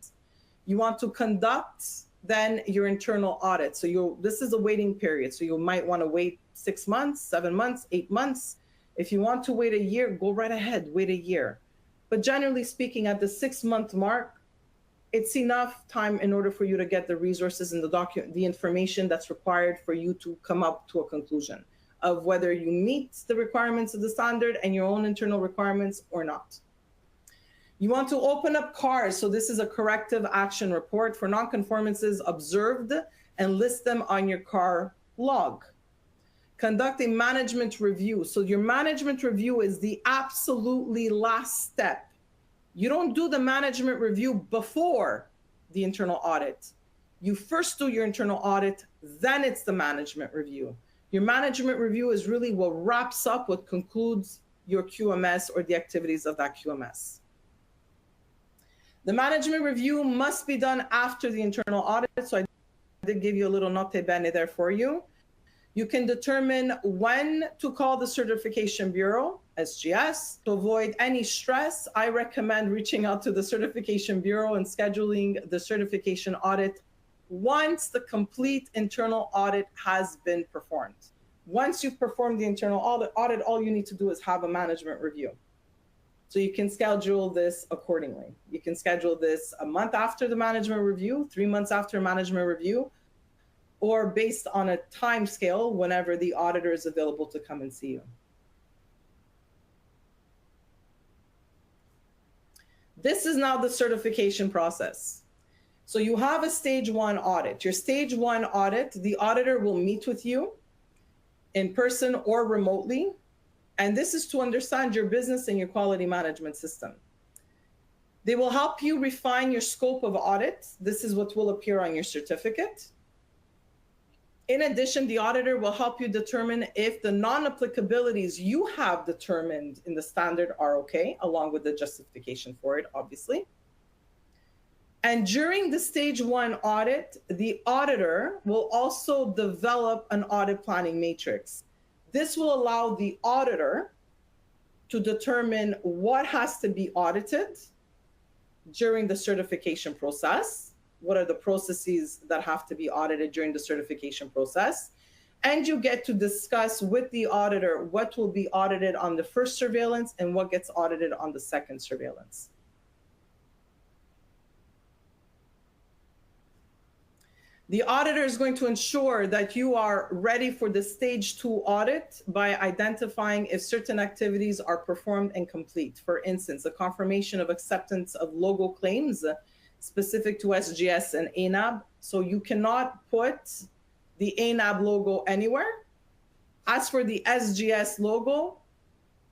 You want to conduct then your internal audit. So this is a waiting period. So you might want to wait 6 months, 7 months, 8 months. If you want to wait a year, go right ahead, wait a year. But generally speaking, at the 6-month mark, it's enough time in order for you to get the resources and the information that's required for you to come up to a conclusion of whether you meet the requirements of the standard and your own internal requirements or not. You want to open up CARs. So this is a corrective action report for nonconformances observed, and list them on your CAR log. Conduct a management review. So your management review is the absolutely last step. You don't do the management review before the internal audit. You first do your internal audit, then it's the management review. Your management review is really what wraps up, what concludes your QMS or the activities of that QMS. The management review must be done after the internal audit. So I did give you a little note bene there for you. You can determine when to call the Certification Bureau, SGS. To avoid any stress, I recommend reaching out to the Certification Bureau and scheduling the certification audit once the complete internal audit has been performed. Once you've performed the internal audit, all you need to do is have a management review. So you can schedule this accordingly. You can schedule this a month after the management review, 3 months after management review, or based on a time scale whenever the auditor is available to come and see you. This is now the certification process. So you have a stage 1 audit. Your stage 1 audit, the auditor will meet with you in person or remotely. And this is to understand your business and your quality management system. They will help you refine your scope of audit. This is what will appear on your certificate. In addition, the auditor will help you determine if the non-applicabilities you have determined in the standard are okay, along with the justification for it, obviously. And during the stage 1 audit, the auditor will also develop an audit planning matrix. This will allow the auditor to determine what has to be audited during the certification process. What are the processes that have to be audited during the certification process? And you get to discuss with the auditor what will be audited on the first surveillance and what gets audited on the second surveillance. The auditor is going to ensure that you are ready for the stage 2 audit by identifying if certain activities are performed and complete. For instance, the confirmation of acceptance of logo claims specific to SGS and ANAB. So you cannot put the ANAB logo anywhere. As for the SGS logo,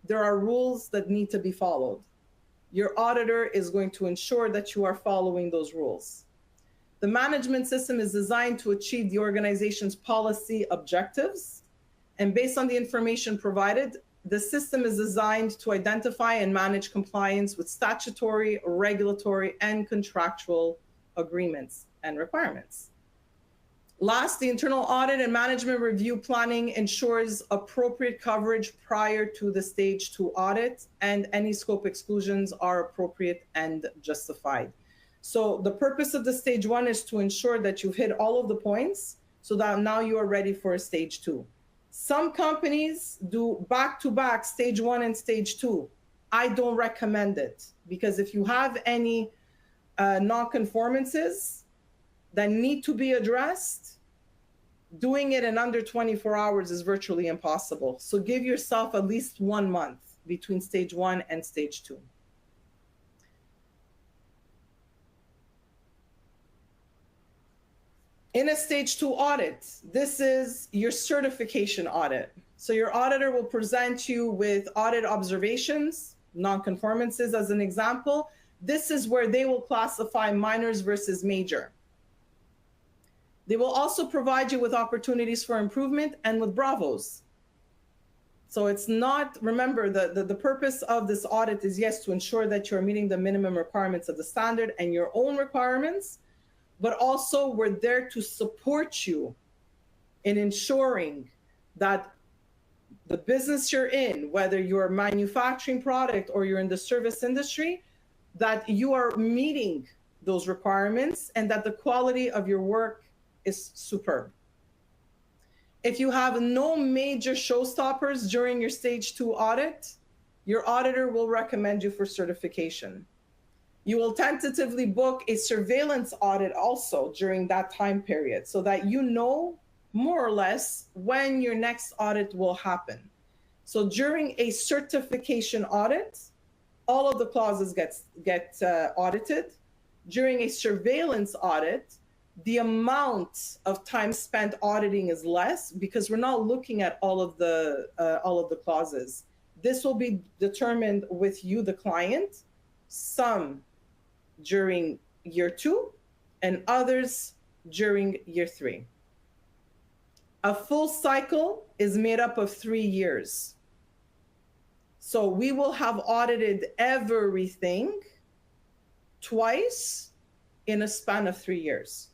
there are rules that need to be followed. Your auditor is going to ensure that you are following those rules. The management system is designed to achieve the organization's policy objectives. And based on the information provided, the system is designed to identify and manage compliance with statutory, regulatory, and contractual agreements and requirements. Last, the internal audit and management review planning ensures appropriate coverage prior to the stage 2 audit, and any scope exclusions are appropriate and justified. So the purpose of the stage 1 is to ensure that you've hit all of the points so that now you are ready for a stage 2. Some companies do back-to-back stage 1 and stage 2. I don't recommend it, because if you have any non-conformances that need to be addressed, doing it in under 24 hours is virtually impossible. So give yourself at least 1 month between stage 1 and stage 2. In a stage 2 audit, this is your certification audit. So your auditor will present you with audit observations, non-conformances as an example. This is where they will classify minors versus major. They will also provide you with opportunities for improvement and with bravos. So it's not, remember, the purpose of this audit is, yes, to ensure that you're meeting the minimum requirements of the standard and your own requirements, but also we're there to support you in ensuring that the business you're in, whether you're a manufacturing product or you're in the service industry, that you are meeting those requirements and that the quality of your work is superb. If you have no major showstoppers during your stage 2 audit, your auditor will recommend you for certification. You will tentatively book a surveillance audit also during that time period so that you know more or less when your next audit will happen. So during a certification audit, all of the clauses get audited. During a surveillance audit, the amount of time spent auditing is less because we're not looking at all of the clauses. This will be determined with you, the client, some during year 2 and others during year 3. A full cycle is made up of 3 years. So we will have audited everything twice in a span of 3 years.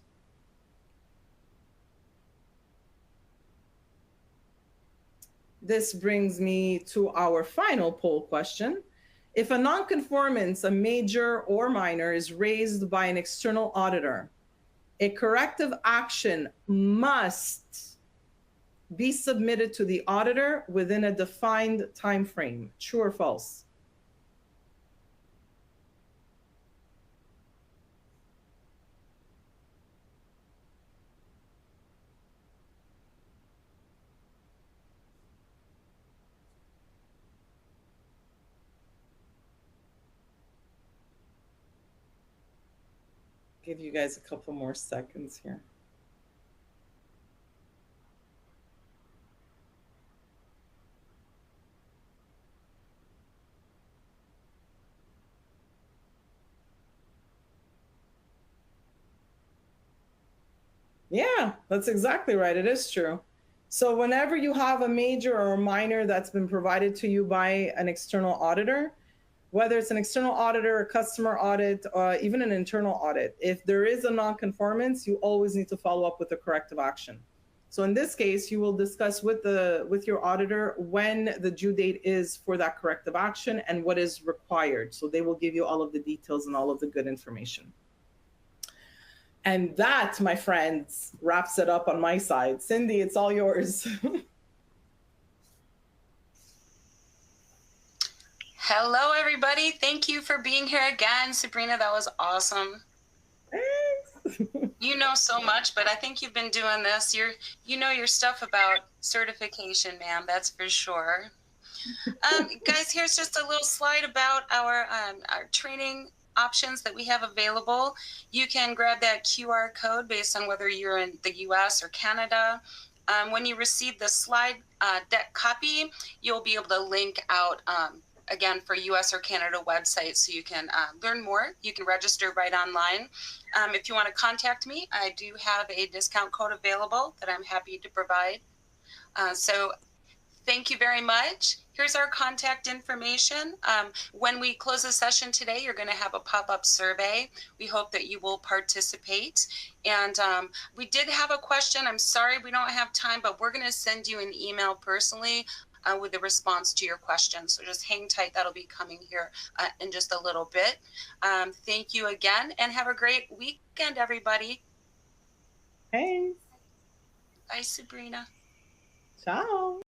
This brings me to our final poll question. If a nonconformance, a major or minor, is raised by an external auditor, a corrective action must be submitted to the auditor within a defined time frame. True or false? Give you guys a couple more seconds here. Yeah, that's exactly right. It is true. So whenever you have a major or a minor that's been provided to you by an external auditor, whether it's an external auditor, a customer audit, or even an internal audit, if there is a non-conformance, you always need to follow up with a corrective action. So in this case, you will discuss with your auditor when the due date is for that corrective action and what is required. So they will give you all of the details and all of the good information. And that, my friends, wraps it up on my side. Cindy, it's all yours. Hello, everybody. Thank you for being here again. Sabrina, that was awesome. Thanks. You know so much, but I think you've been doing this. You know your stuff about certification, ma'am. That's for sure. Guys, here's just a little slide about our training options that we have available. You can grab that QR code based on whether you're in the US or Canada. When you receive the slide deck copy, you'll be able to link out again for US or Canada websites so you can learn more. You can register right online. If you want to contact me, I do have a discount code available that I'm happy to provide. So thank you very much. Here's our contact information. When we close the session today, you're going to have a pop-up survey. We hope that you will participate. And we did have a question. I'm sorry we don't have time, but we're going to send you an email personally with a response to your question. So just hang tight. That'll be coming here in just a little bit. Thank you again, and have a great weekend, everybody. Thanks. Bye, Sabrina. Ciao.